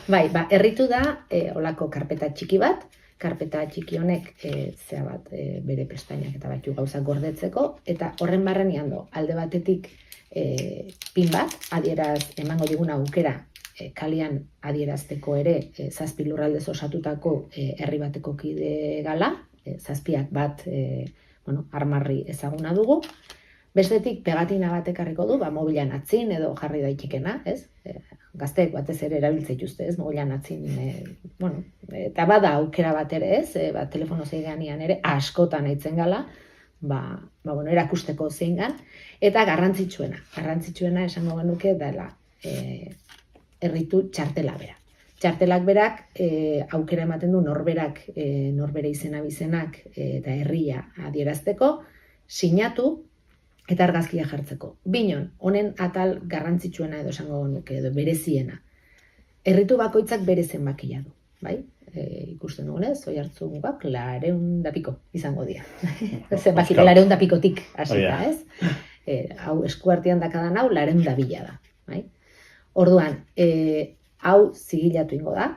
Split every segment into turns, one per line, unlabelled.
Bai, erritu da, olako karpeta txiki bat, karpeta txiki honek bere pestainak eta batzu gauzak gordetzeko, eta horren barrenean do, alde batetik pin bat, adieraz emango diguna aukera, kalian adierazteko ere, zazpi lurraldez osatutako herri bateko kide gala, zazpiak bat armarri ezaguna dugu. Bestetik, pegatina bat ekarriko du, mobilan atzin edo jarri daitekena, ez? Gazteek batez ere erabiltze dituzte, ez? Mobilan atzin, eta bada aukera bat ere, ez? Telefono zeiganean ere, askotan eitzen gala, erakusteko zeingan, eta garrantzitsuena esango genuke dela erritu txartela bera. Txartelak berak aukera ematen du norbere izena bizenak eta herria adierazteko, sinatu eta argazkia jartzeko. Binon, honen atal garrantzitsuena edo esango genuke edo bereziena. Erritu bakoitzak bere zenbakia du, bai? Ikusten dugunez, Oiartzun mugak 200 piko izango dira. Zenbakiko 200 pikotik hasita, ez? Hau eskuartean dakadan hau 200 da, bai? Orduan, hau zigilatu ingo da,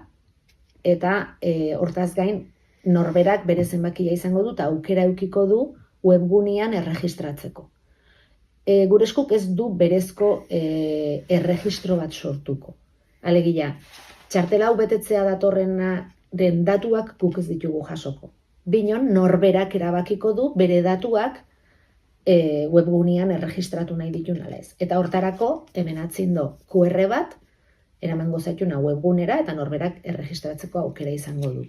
eta hortaz gain norberak bere zenbakia izango du eta aukera eukiko du webgunean erregistratzeko. Gure eskuk ez du berezko erregistro bat sortuko. Alegia, txartela hau betetzea datorrenaren datuak guk ez ditugu jasoko. Binon, norberak erabakiko du bere datuak webgunean erregistratu nahi ditun ala ez. Eta hortarako, hemen atzindo QR bat, eramango zaituna webgunera eta norberak erregistratzeko aukera izango du.